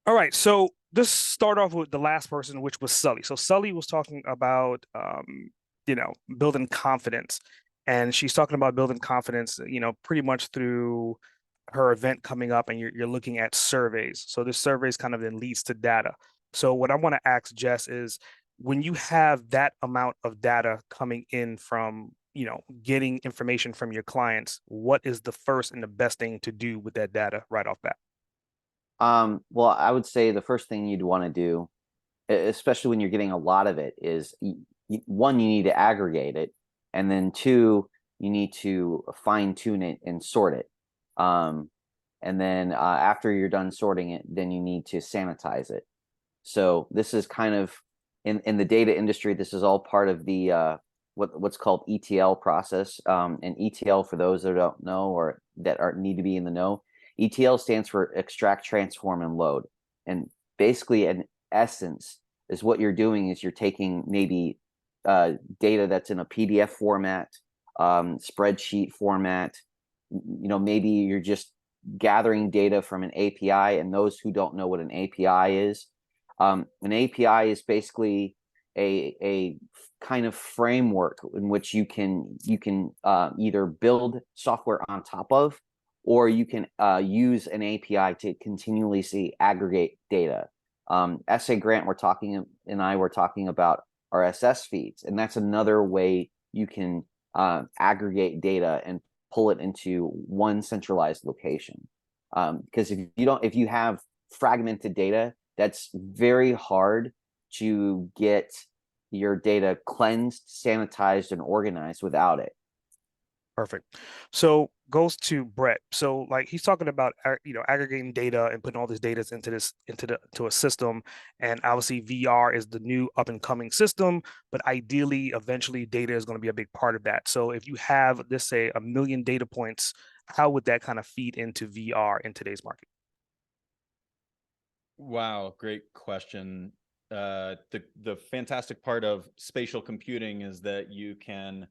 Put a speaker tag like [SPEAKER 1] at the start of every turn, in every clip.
[SPEAKER 1] All right, so let's start off with the last person, which was Sully. So Sully was talking about the last person, which was Sully. So Sully was talking about building confidence, and she's talking about building confidence, pretty much through her event coming up, and you're looking at surveys. So this surveys kind of then leads to data. So what I want to ask Jess is, when you have that amount of data coming in from getting information from your clients, what is the first and the best thing to do with that data right off bat?
[SPEAKER 2] Well, I would say the first thing you'd want to do, especially when you're getting a lot of it, is one, you need to aggregate it, and then two, you need to fine tune it and sort it. And then after you're done sorting it, then you need to sanitize it. So this is kind of in the data industry, this is all part of the what's called ETL process. And ETL, for those that don't know or that need to be in the know, ETL stands for extract, transform, and load. And basically, in essence, is what you're doing is you're taking maybe data that's in a PDF format, spreadsheet format. Maybe you're just gathering data from an API. And those who don't know what an API is, an API is basically a kind of framework in which you can either build software on top of, or you can use an API to continuously aggregate data. SA Grant and I were talking about RSS feeds, and that's another way you can aggregate data and pull it into one centralized location. Because if you have fragmented data, that's very hard to get your data cleansed, sanitized, and organized without it.
[SPEAKER 1] Perfect. So goes to Brett. So like he's talking about aggregating data and putting all this data into a system, and obviously VR is the new up and coming system, but ideally eventually data is going to be a big part of that. So if you have, let's say, 1 million data points, how would that kind of feed into VR in today's market?
[SPEAKER 3] Wow, great question. The fantastic part of spatial computing is that you can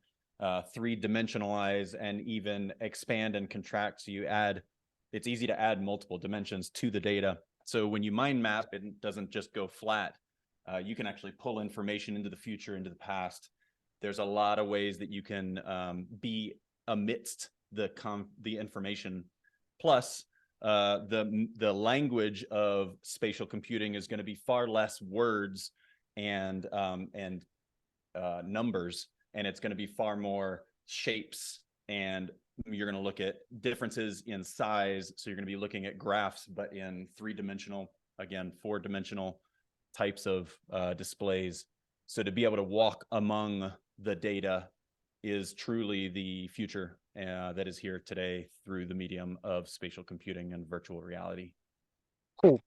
[SPEAKER 3] three-dimensionalize and even expand and contract. So it's easy to add multiple dimensions to the data. So when you mind map, it doesn't just go flat. You can actually pull information into the future, into the past. There's a lot of ways that you can be amidst the information. Plus, the language of spatial computing is going to be far less words and numbers, and it's going to be far more shapes, and you're going to look at differences in size. So you're going to be looking at graphs, but in 3-dimensional, again, 4-dimensional types of displays. So to be able to walk among the data is truly the future that is here today through the medium of spatial computing and virtual reality.
[SPEAKER 1] Cool.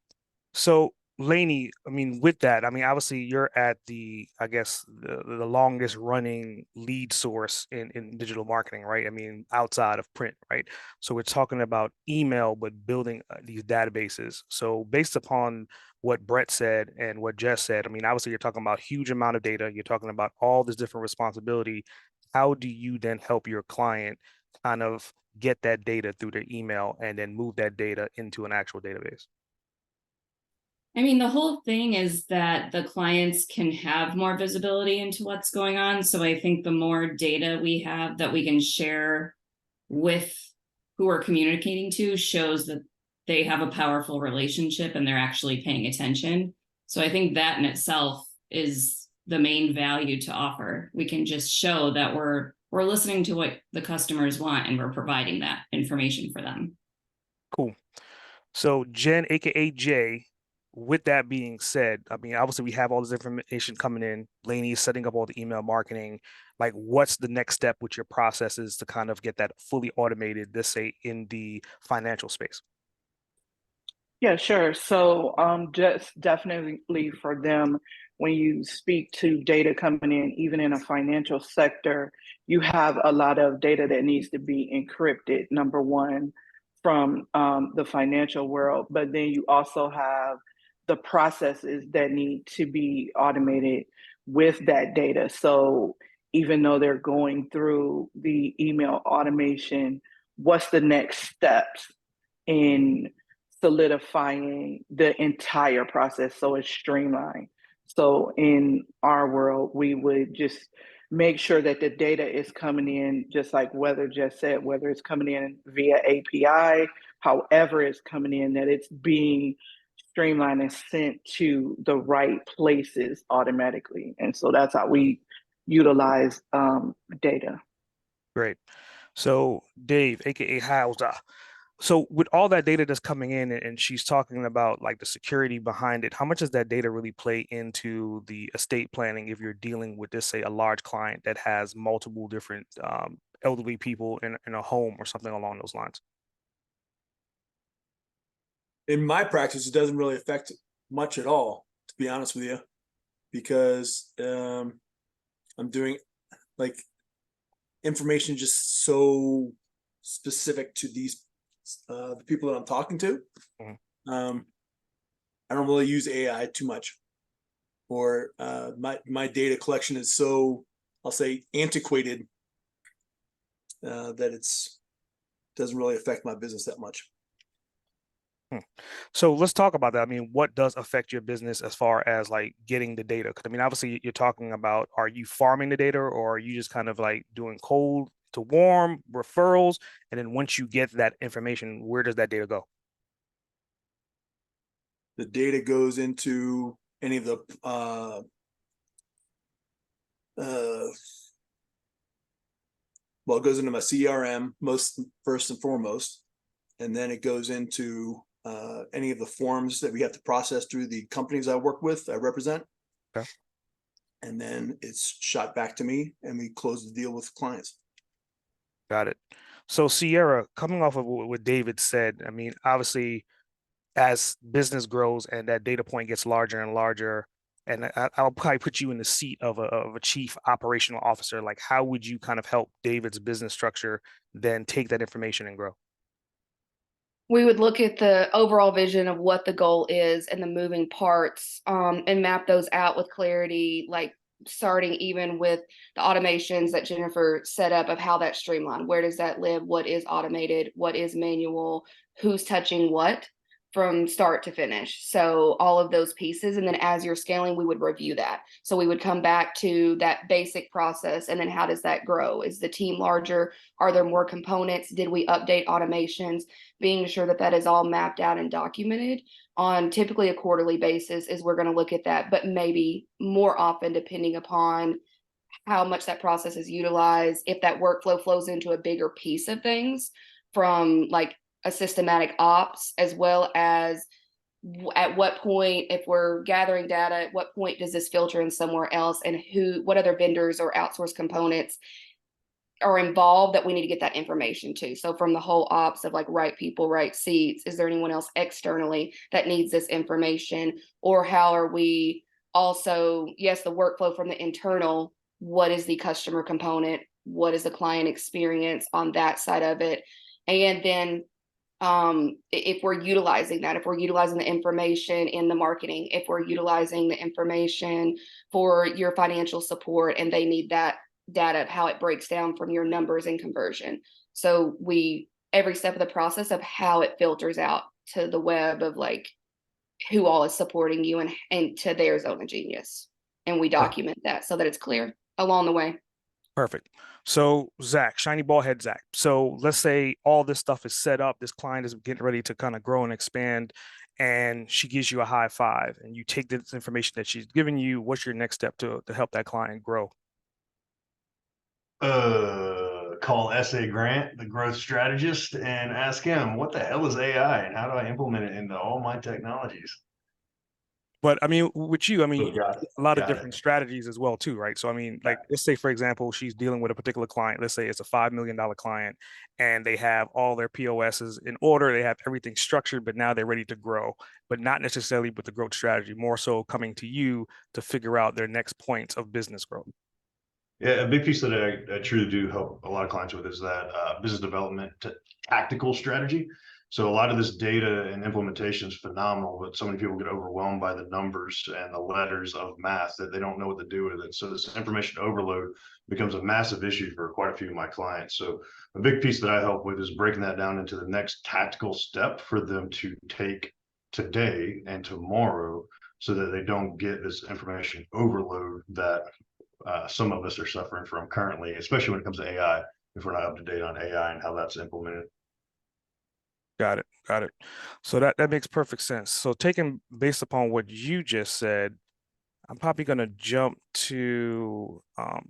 [SPEAKER 1] So Laine, with that, obviously you're at I guess, the longest running lead source in digital marketing, right? Outside of print, right? So we're talking about email, but building these databases. So based upon what Brett said and what Jess said, obviously you're talking about huge amount of data. You're talking about all this different responsibility. How do you then help your client kind of get that data through their email and then move that data into an actual database?
[SPEAKER 4] The whole thing is that the clients can have more visibility into what's going on. So I think the more data we have that we can share with who we're communicating to shows that they have a powerful relationship and they're actually paying attention. So I think that in itself is the main value to offer. We can just show that we're listening to what the customers want and we're providing that information for them.
[SPEAKER 1] Cool. So Jen, aka Jay, with that being said, obviously we have all this information coming in. Laine is setting up all the email marketing. Like, what's the next step with your processes to kind of get that fully automated, let's say, in the financial space?
[SPEAKER 5] Yeah, sure. So just definitely for them, when you speak to data coming in, even in a financial sector, you have a lot of data that needs to be encrypted, number one, from the financial world. But then you also have the processes that need to be automated with that data. So even though they're going through the email automation, what's the next steps in solidifying the entire process so it's streamlined. So in our world, we would just make sure that the data is coming in, just like whether Jess said, whether it's coming in via API, however it's coming in, that it's being streamlined and sent to the right places automatically. And so that's how we utilize data.
[SPEAKER 1] Great. So Dave, aka Hauser. So with all that data that's coming in, and she's talking about like the security behind it, how much does that data really play into the estate planning if you're dealing with this, say, a large client that has multiple different elderly people in a home or something along those lines?
[SPEAKER 6] In my practice, it doesn't really affect much at all, to be honest with you, because I'm doing like information just so specific to these the people that I'm talking to. I don't really use AI too much, or my data collection is so, I'll say, antiquated that doesn't really affect my business that much.
[SPEAKER 1] So let's talk about that. I mean, what does affect your business as far as like getting the data? Because I mean, obviously you're talking about, are you farming the data, or are you just kind of like doing cold to warm referrals? And then once you get that information, where does that data go?
[SPEAKER 6] The data goes into any of the well, it goes into my CRM first and foremost, and then it goes into any of the forms that we have to process through the companies I represent.
[SPEAKER 1] Okay.
[SPEAKER 6] And then it's shot back to me, and we close the deal with clients.
[SPEAKER 1] Got it. So Sierra, coming off of what David said, I mean, obviously, as business grows and that data point gets larger and larger, and I'll probably put you in the seat of a chief operational officer, like how would you kind of help David's business structure then take that information and grow?
[SPEAKER 7] We would look at the overall vision of what the goal is and the moving parts, and map those out with clarity, like starting even with the automations that Jenifer set up of how that's streamlined. Where does that live? What is automated? What is manual? Who's touching what from start to finish? So all of those pieces. And then as you're scaling, we would review that. So we would come back to that basic process. And then how does that grow? Is the team larger? Are there more components? Did we update automations? Being sure that that is all mapped out and documented on typically a quarterly basis is we're going to look at that, but maybe more often depending upon how much that process is utilized, if that workflow flows into a bigger piece of things from like a systematic ops, as well as at what point, if we're gathering data, at what point does this filter in somewhere else, and what other vendors or outsourced components are involved that we need to get that information to. So from the whole ops of like right people, right seats, is there anyone else externally that needs this information? Or how are we also, yes, the workflow from the internal, what is the customer component? What is the client experience on that side of it? And then if we're utilizing that, if we're utilizing the information in the marketing, if we're utilizing the information for your financial support and they need that data of how it breaks down from your numbers and conversion. So every step of the process of how it filters out to the web of like who all is supporting you and to their zone of genius. And we document that so that it's clear along the way.
[SPEAKER 1] Perfect. So Zach, shiny ball head Zach. So let's say all this stuff is set up, this client is getting ready to kind of grow and expand, and she gives you a high five and you take this information that she's given you. What's your next step to help that client grow?
[SPEAKER 8] Call S.A. Grant, the growth strategist, and ask him, what the hell is AI and how do I implement it into all my technologies?
[SPEAKER 1] But I mean, with you, I mean, a lot of
[SPEAKER 8] Got
[SPEAKER 1] different
[SPEAKER 8] it.
[SPEAKER 1] strategies as well, too, right? So, I mean, like, let's say, for example, she's dealing with a particular client. Let's say it's a $5 million client and they have all their POSs in order. They have everything structured, but now they're ready to grow, but not necessarily with the growth strategy, more so coming to you to figure out their next points of business growth.
[SPEAKER 8] Yeah, a big piece that I truly do help a lot of clients with is that business development tactical strategy. So a lot of this data and implementation is phenomenal, but so many people get overwhelmed by the numbers and the letters of math that they don't know what to do with it. So this information overload becomes a massive issue for quite a few of my clients. So a big piece that I help with is breaking that down into the next tactical step for them to take today and tomorrow so that they don't get this information overload that some of us are suffering from currently, especially when it comes to AI, if we're not up to date on AI and how that's implemented.
[SPEAKER 1] Got it. Got it. So that makes perfect sense. So taking based upon what you just said, I'm probably going to jump to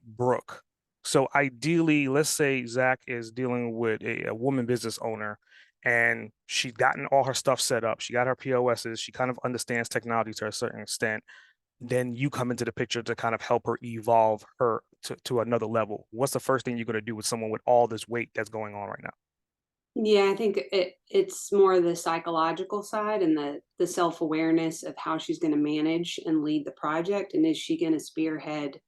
[SPEAKER 1] Brooke. So ideally, let's say Zach is dealing with a woman business owner and she's gotten all her stuff set up. She got her POSs. She kind of understands technology to a certain extent. Then you come into the picture to kind of help her evolve her to another level. What's the first thing you're going to do with someone with all this weight that's going on right now?
[SPEAKER 9] Yeah, I think it's more the psychological side and the self-awareness of how she's going to manage and lead the project. And is she going to spearhead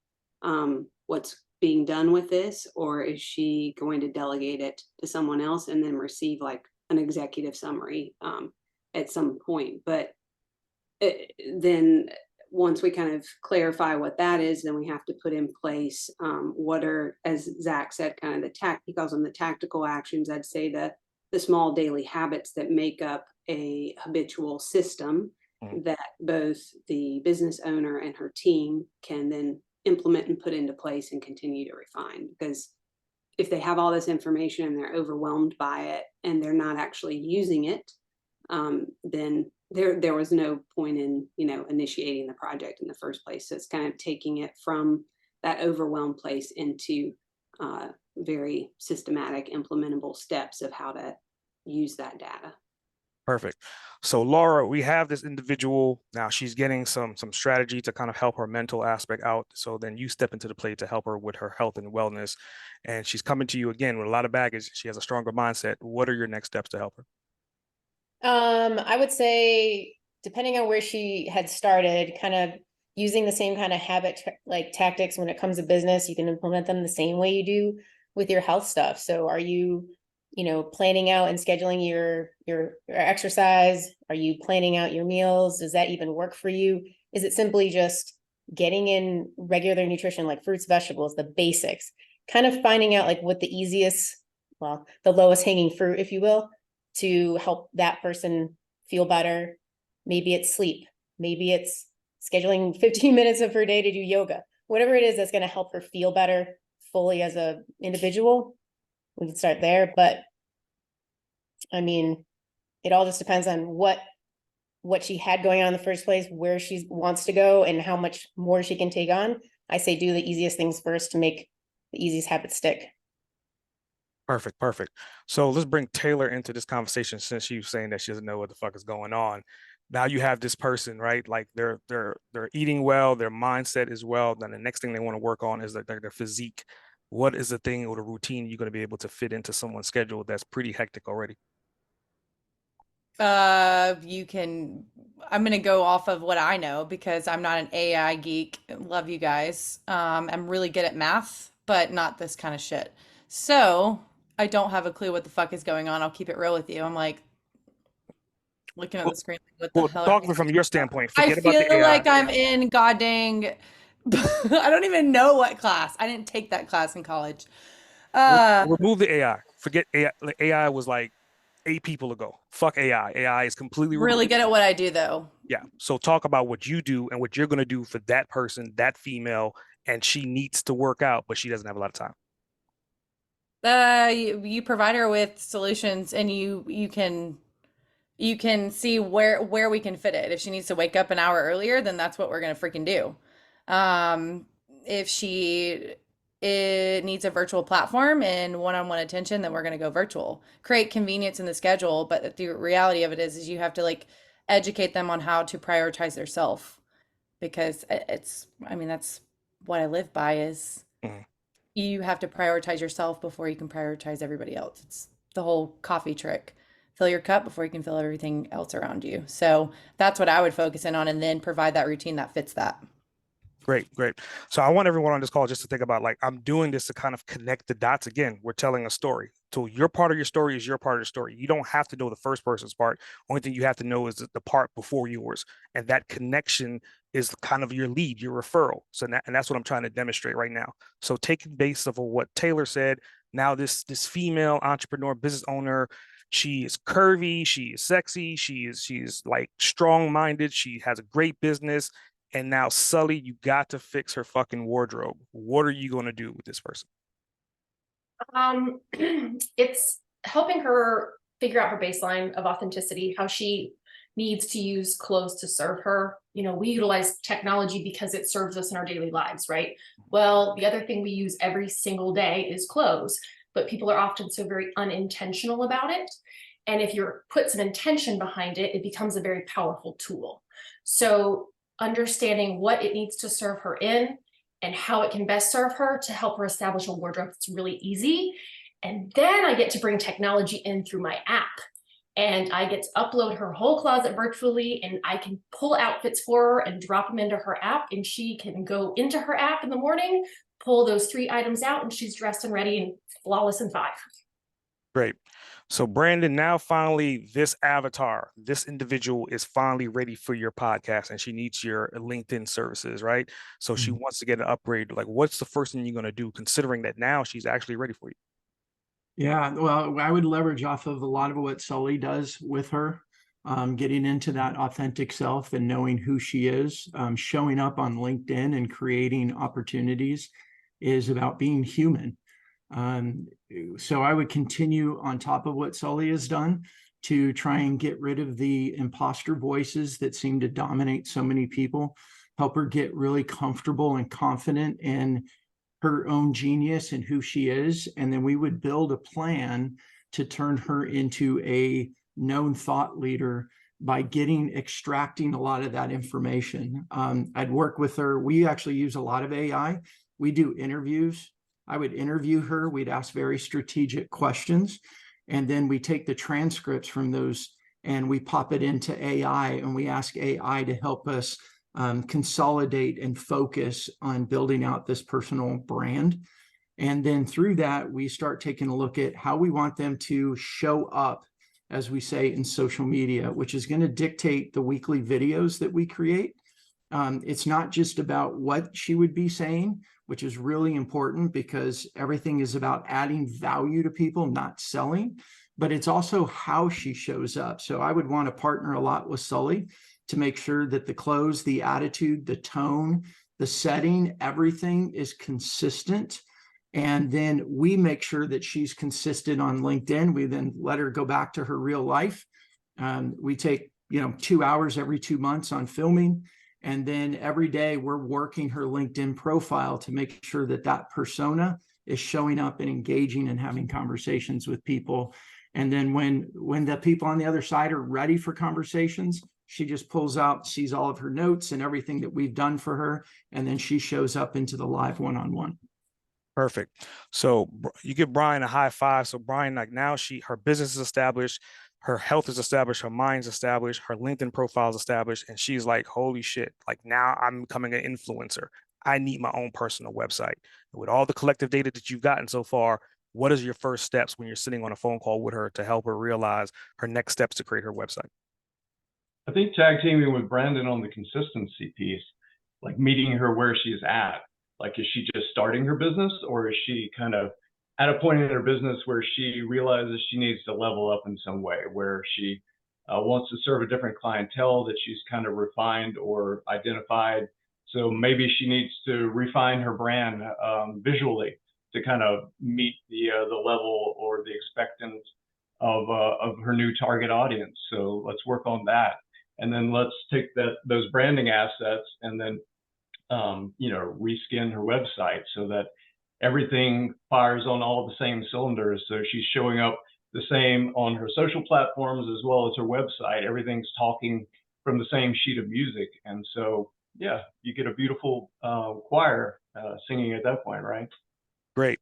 [SPEAKER 9] what's being done with this, or is she going to delegate it to someone else and then receive like an executive summary at some point? But then once we kind of clarify what that is, then we have to put in place what are, as Zach said, kind of he calls them the tactical actions. I'd say the small daily habits that make up a habitual system that both the business owner and her team can then implement and put into place and continue to refine. Because if they have all this information and they're overwhelmed by it and they're not actually using it, then there was no point in, initiating the project in the first place. So it's kind of taking it from that overwhelmed place into very systematic, implementable steps of how to use that data.
[SPEAKER 1] Perfect. So Laura, we have this individual now. She's getting some strategy to kind of help her mental aspect out. So then you step into the play to help her with her health and wellness. And she's coming to you again with a lot of baggage. She has a stronger mindset. What are your next steps to help her?
[SPEAKER 10] I would say, depending on where she had started, kind of using the same kind of habit, like tactics when it comes to business, you can implement them the same way you do with your health stuff. So are you, planning out and scheduling your exercise? Are you planning out your meals? Does that even work for you? Is it simply just getting in regular nutrition, like fruits, vegetables, the basics, kind of finding out like what the easiest, the lowest hanging fruit, if you will, to help that person feel better? Maybe it's sleep. Maybe it's scheduling 15 minutes of her day to do yoga. Whatever it is that's going to help her feel better fully as an individual, we can start there. But I mean, it all just depends on what she had going on in the first place, where she wants to go, and how much more she can take on. I say do the easiest things first to make the easiest habits stick.
[SPEAKER 1] Perfect. Perfect. So let's bring Taylor into this conversation, since she was saying that she doesn't know what the fuck is going on. Now you have this person, right? Like they're eating well, their mindset is well. Then the next thing they want to work on is their physique. What is the thing or the routine you're going to be able to fit into someone's schedule that's pretty hectic already?
[SPEAKER 11] I'm gonna go off of what I know because I'm not an AI geek. Love you guys. I'm really good at math, but not this kind of shit. So I don't have a clue what the fuck is going on. I'll keep it real with you. I'm like looking at the screen. Like, what the hell?
[SPEAKER 1] Talk from your standpoint.
[SPEAKER 11] I
[SPEAKER 1] Forget about the
[SPEAKER 11] feel
[SPEAKER 1] AI.
[SPEAKER 11] like I'm in goddamn. I don't even know what class. I didn't take that class in college.
[SPEAKER 1] Remove the AI. Forget AI. Like, AI was like 8 people ago. Fuck AI. AI is completely
[SPEAKER 11] really good at what I do, though.
[SPEAKER 1] Yeah. So talk about what you do and what you're going to do for that person, that female, and she needs to work out, but she doesn't have a lot of time.
[SPEAKER 11] You provide her with solutions, and you can see where we can fit it. If she needs to wake up an hour earlier, then that's what we're gonna freaking do. If she needs a virtual platform and one-on-one attention, then we're gonna go virtual. Create convenience in the schedule, but the reality of it is you have to like educate them on how to prioritize their self, because that's what I live by is you have to prioritize yourself before you can prioritize everybody else. It's the whole coffee trick. Fill your cup before you can fill everything else around you. So that's what I would focus in on, and then provide that routine that fits that.
[SPEAKER 1] Great, great. So I want everyone on this call just to think about, like, I'm doing this to kind of connect the dots again. We're telling a story. So your part of your story is your part of the story. You don't have to know the first person's part. Only thing you have to know is the part before yours. And that connection is kind of your lead, your referral. So and that's what I'm trying to demonstrate right now. So taking base of what Taylor said, now this female entrepreneur, business owner, she is curvy, she is sexy, she's like strong-minded, she has a great business. And now, Sully, you got to fix her fucking wardrobe. What are you going to do with this person?
[SPEAKER 12] It's helping her figure out her baseline of authenticity, how she needs to use clothes to serve her. You know, we utilize technology because it serves us in our daily lives, right? Well, the other thing we use every single day is clothes, but people are often so very unintentional about it. And if you put some intention behind it, it becomes a very powerful tool. So understanding what it needs to serve her in and how it can best serve her to help her establish a wardrobe that's really easy. And then I get to bring technology in through my app. And I get to upload her whole closet virtually, and I can pull outfits for her and drop them into her app, and she can go into her app in the morning, pull those 3 items out, and she's dressed and ready and flawless in 5.
[SPEAKER 1] Great. So Brandon, now finally this avatar, this individual is finally ready for your podcast, and she needs your LinkedIn services, right? So she wants to get an upgrade. Like, what's the first thing you're going to do, considering that now she's actually ready for you?
[SPEAKER 13] Yeah, well, I would leverage off of a lot of what Sully does with her, getting into that authentic self and knowing who she is, showing up on LinkedIn and creating opportunities is about being human. So I would continue on top of what Sully has done to try and get rid of the imposter voices that seem to dominate so many people, help her get really comfortable and confident in her own genius and who she is. And then we would build a plan to turn her into a known thought leader by extracting a lot of that information. I'd work with her. We actually use a lot of AI. We do interviews. I would interview her. We'd ask very strategic questions. And then we take the transcripts from those and we pop it into AI, and we ask AI to help us consolidate and focus on building out this personal brand. And then through that, we start taking a look at how we want them to show up, as we say, in social media, which is going to dictate the weekly videos that we create. It's not just about what she would be saying, which is really important because everything is about adding value to people, not selling, but it's also how she shows up. So I would want to partner a lot with Sully to make sure that the clothes, the attitude, the tone, the setting, everything is consistent. And then we make sure that she's consistent on LinkedIn. We then let her go back to her real life. We take, 2 hours every 2 months on filming. And then every day we're working her LinkedIn profile to make sure that that persona is showing up and engaging and having conversations with people. And then when the people on the other side are ready for conversations, she just pulls out, sees all of her notes and everything that we've done for her. And then she shows up into the live one-on-one.
[SPEAKER 1] Perfect. So you give Brian a high five. So Brian, like, now her business is established, her health is established, her mind's established, her LinkedIn profile is established, and she's like, holy shit, like, now I'm becoming an influencer. I need my own personal website. And with all the collective data that you've gotten so far, what is your first steps when you're sitting on a phone call with her to help her realize her next steps to create her website?
[SPEAKER 14] I think tag teaming with Brandon on the consistency piece, like meeting her where she's at. Like, is she just starting her business, or is she kind of at a point in her business where she realizes she needs to level up in some way, where she wants to serve a different clientele that she's kind of refined or identified. So maybe she needs to refine her brand visually to kind of meet the level or the expectance of her new target audience. So let's work on that. And then let's take those branding assets and then reskin her website so that everything fires on all the same cylinders. So she's showing up the same on her social platforms as well as her website. Everything's talking from the same sheet of music. And so, yeah, you get a beautiful choir singing at that point, right?
[SPEAKER 1] Great.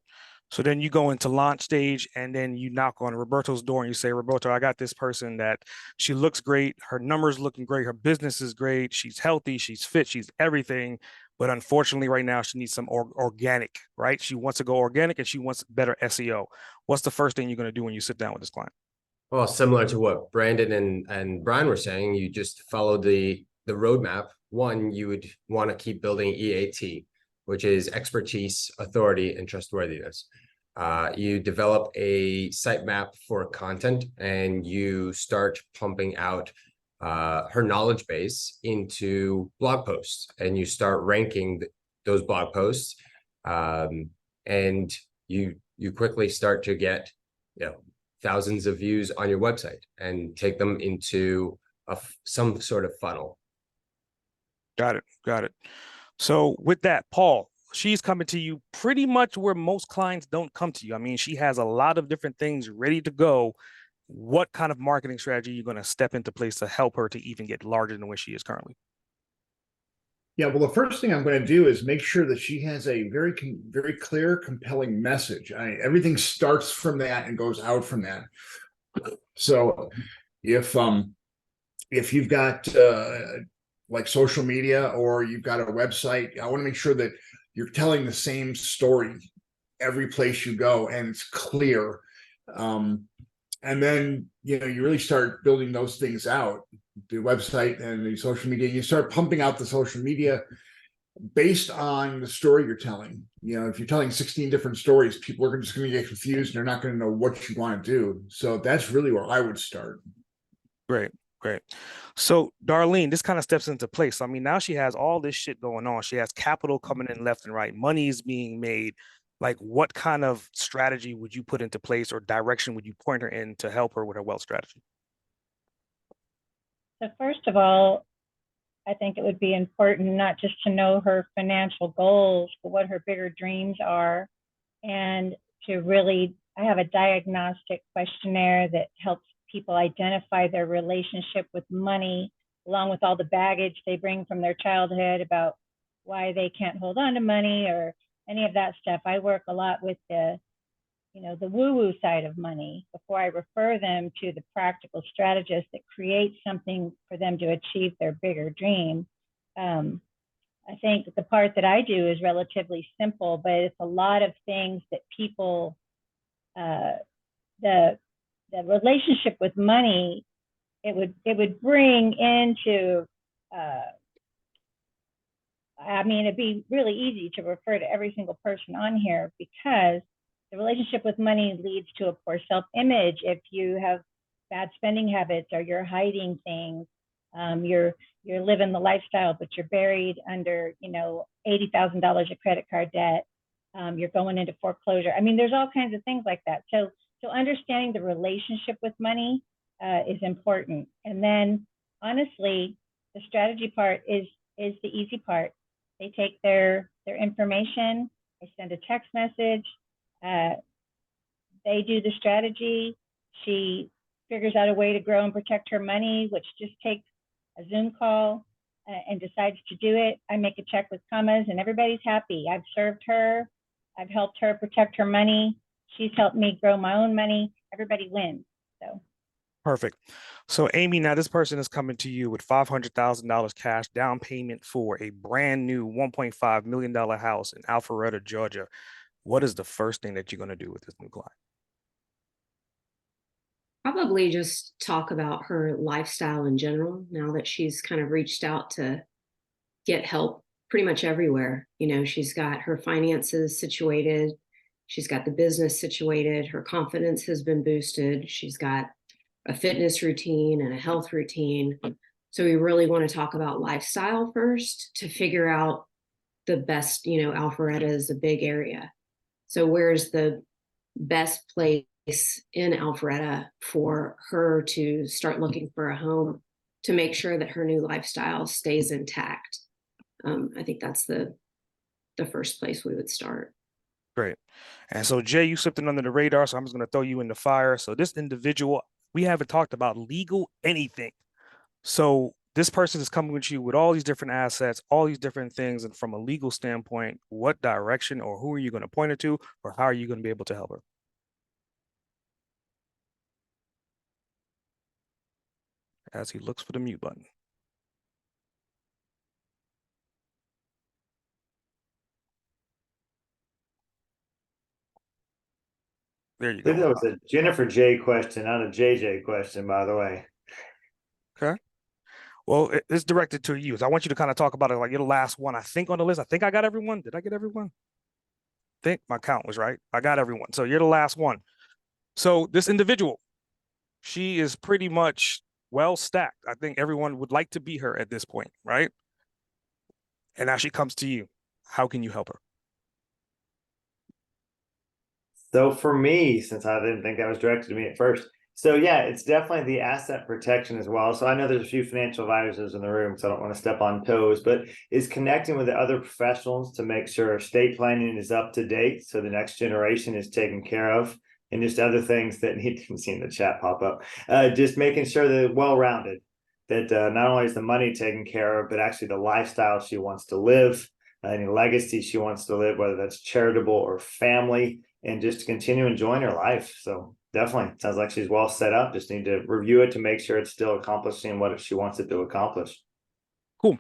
[SPEAKER 1] So then you go into launch stage and then you knock on Roberto's door and you say, Roberto, I got this person that she looks great. Her numbers looking great. Her business is great. She's healthy. She's fit. She's everything. But unfortunately, right now, she needs some organic, right? She wants to go organic and she wants better SEO. What's the first thing you're going to do when you sit down with this client?
[SPEAKER 15] Well, similar to what Brandon and Brian were saying, you just follow the roadmap. One, you would want to keep building EAT, which is expertise, authority, and trustworthiness. You develop a sitemap for content and you start pumping out her knowledge base into blog posts, and you start ranking those blog posts, and you quickly start to get, thousands of views on your website and take them into some sort of funnel.
[SPEAKER 1] Got it. So with that, Paul, she's coming to you pretty much where most clients don't come to you. I mean, she has a lot of different things ready to go. What kind of marketing strategy are you going to step into place to help her to even get larger than where she is currently?
[SPEAKER 16] Yeah, well, the first thing I'm going to do is make sure that she has a very clear, compelling message. Everything starts from that and goes out from that. So if you've got like social media or you've got a website, I want to make sure that you're telling the same story every place you go and it's clear. And then, you really start building those things out, the website and the social media. You start pumping out the social media based on the story you're telling. If you're telling 16 different stories, people are just going to get confused. They're not going to know what you want to do. So that's really where I would start.
[SPEAKER 1] Great. So Darlene, this kind of steps into place. I mean, now she has all this shit going on. She has capital coming in left and right. Money is being made. Like, what kind of strategy would you put into place or direction would you point her in to help her with her wealth strategy?
[SPEAKER 17] So first of all, I think it would be important not just to know her financial goals, but what her bigger dreams are. And to really, I have a diagnostic questionnaire that helps people identify their relationship with money, along with all the baggage they bring from their childhood about why they can't hold on to money or any of that stuff. I work a lot with the woo-woo side of money before I refer them to the practical strategist that creates something for them to achieve their bigger dream. I think the part that I do is relatively simple, but it's a lot of things that people, the relationship with money, it would bring into, it'd be really easy to refer to every single person on here because the relationship with money leads to a poor self-image. If you have bad spending habits or you're hiding things, you're living the lifestyle, but you're buried under, $80,000 of credit card debt. You're going into foreclosure. There's all kinds of things like that. So understanding the relationship with money is important. And then honestly, the strategy part is the easy part. They take their information, they send a text message, they do the strategy. She figures out a way to grow and protect her money, which just takes a Zoom call and decides to do it. I make a check with commas and everybody's happy. I've served her. I've helped her protect her money. She's helped me grow my own money. Everybody wins. So.
[SPEAKER 1] Perfect. So Amy, now this person is coming to you with $500,000 cash down payment for a brand new $1.5 million house in Alpharetta, Georgia. What is the first thing that you're going to do with this new client?
[SPEAKER 18] Probably just talk about her lifestyle in general, now that she's kind of reached out to get help pretty much everywhere. She's got her finances situated. She's got the business situated. Her confidence has been boosted. She's got a fitness routine and a health routine. So we really want to talk about lifestyle first to figure out the best, Alpharetta is a big area. So where's the best place in Alpharetta for her to start looking for a home to make sure that her new lifestyle stays intact? I think that's the first place we would start.
[SPEAKER 1] Great. And so Jay, you slipped in under the radar, so I'm just going to throw you in the fire. So this individual, we haven't talked about legal anything. So this person is coming with you with all these different assets, all these different things, and from a legal standpoint, what direction or who are you going to point her to, or how are you going to be able to help her? As he looks for the mute button. There you
[SPEAKER 19] I think
[SPEAKER 1] go.
[SPEAKER 19] that was a Jenifer J question, not a JJ question, by the way.
[SPEAKER 1] Okay. Well, it's directed to you. So I want you to kind of talk about it like you're the last one, I think, on the list. I think I got everyone. Did I get everyone? I think my count was right. I got everyone. So you're the last one. So this individual, she is pretty much well stacked. I think everyone would like to be her at this point, right? And now she comes to you. How can you help her?
[SPEAKER 19] So for me, since I didn't think that was directed to me at first, so yeah, it's definitely the asset protection as well. So I know there's a few financial advisors in the room, so I don't want to step on toes, but is connecting with the other professionals to make sure estate planning is up to date, so the next generation is taken care of, and just other things that need to see in the chat pop up. Just making sure that well-rounded, that not only is the money taken care of, but actually the lifestyle she wants to live, any legacy she wants to live, whether that's charitable or family, and just to continue enjoying her life. So definitely sounds like she's well set up. Just need to review it to make sure it's still accomplishing what she wants it to accomplish.
[SPEAKER 1] Cool.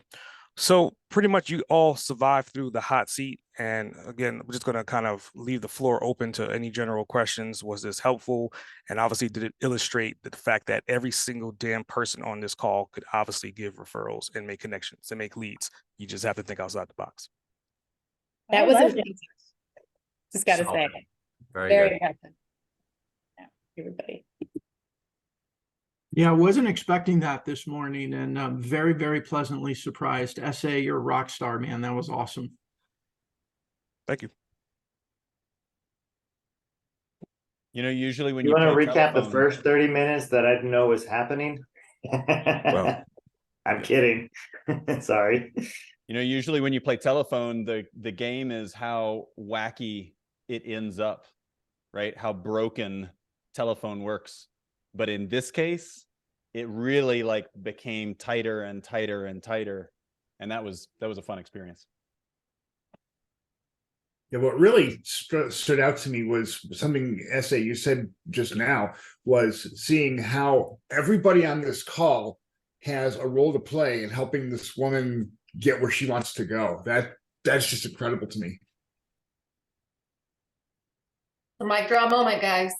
[SPEAKER 1] So pretty much you all survived through the hot seat. And again, we're just going to kind of leave the floor open to any general questions. Was this helpful? And obviously, did it illustrate the fact that every single damn person on this call could obviously give referrals and make connections and make leads? You just have to think outside the box.
[SPEAKER 10] That was amazing. Just got to say. Very effective. Yeah, everybody.
[SPEAKER 13] Yeah, I wasn't expecting that this morning, and very, very pleasantly surprised. SA, you're a rock star, man. That was awesome.
[SPEAKER 1] Thank you.
[SPEAKER 3] You know, usually when
[SPEAKER 19] you
[SPEAKER 3] you
[SPEAKER 19] want to
[SPEAKER 3] play
[SPEAKER 19] recap
[SPEAKER 3] telephone,
[SPEAKER 19] the first 30 minutes that I didn't know was happening.
[SPEAKER 1] Well,
[SPEAKER 19] I'm kidding. Sorry.
[SPEAKER 3] you know, usually when you play telephone, the game is how wacky it ends up, right? How broken telephone works. But in this case, it really like became tighter and tighter and tighter. And that was a fun experience.
[SPEAKER 16] Yeah, what really stood out to me was something, SA, you said just now, was seeing how everybody on this call has a role to play in helping this woman get where she wants to go. That's just incredible to me.
[SPEAKER 12] The mic drop moment, guys.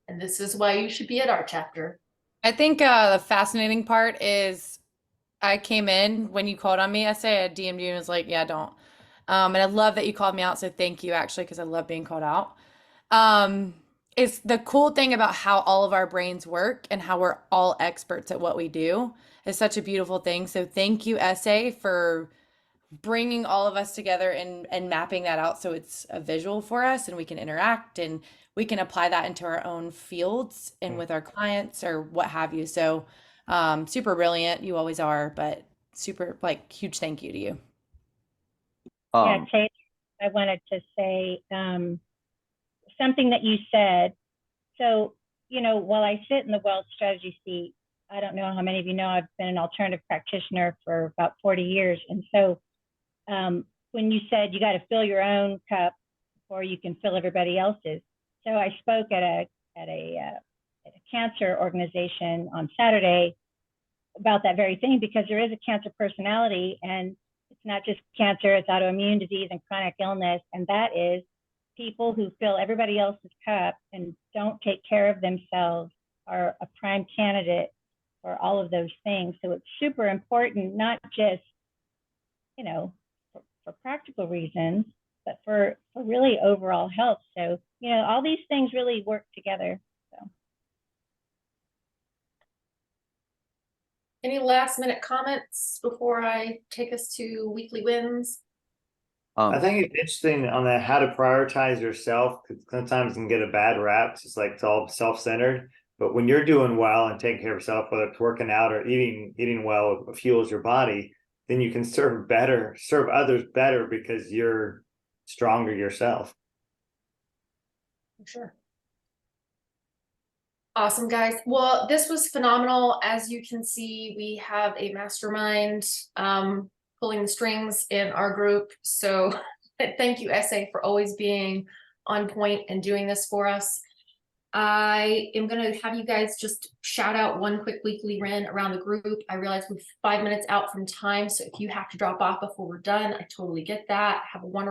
[SPEAKER 12] And this is why you should be at our chapter.
[SPEAKER 11] I think the fascinating part is I came in when you called on me. I DM'd you and was like, yeah, don't. And I love that you called me out. So thank you, actually, because I love being called out. It's the cool thing about how all of our brains work and how we're all experts at what we do is such a beautiful thing. So thank you, SA, for bringing all of us together and mapping that out so it's a visual for us and we can interact and we can apply that into our own fields and with our clients or what have you. So super brilliant. You always are, but super like huge thank you to you.
[SPEAKER 17] Yeah, Kate, I wanted to say something that you said. So, you know, while I sit in the wealth strategy seat, I don't know how many of you know, I've been an alternative practitioner for about 40 years. And so when you said you got to fill your own cup before you can fill everybody else's. So I spoke at a cancer organization on Saturday about that very thing, because there is a cancer personality, and it's not just cancer, it's autoimmune disease and chronic illness. And that is people who fill everybody else's cup and don't take care of themselves are a prime candidate for all of those things. So it's super important, not just, you know, for practical reasons, but for really overall health. So, you know, all these things really work together. So.
[SPEAKER 12] Any last minute comments before I take us to weekly wins?
[SPEAKER 19] I think it's interesting on that, how to prioritize yourself, because sometimes it can get a bad rap. It's like it's all self-centered. But when you're doing well and taking care of yourself, whether it's working out or eating well fuels your body, then you can serve others better because you're stronger yourself.
[SPEAKER 12] For sure. Awesome, guys. Well, this was phenomenal. As you can see, we have a mastermind pulling the strings in our group. So thank you, SA, for always being on point and doing this for us. I am going to have you guys just shout out one quick weekly win around the group. I realize we're 5 minutes out from time, so if you have to drop off before we're done, I totally get that. Have a wonderful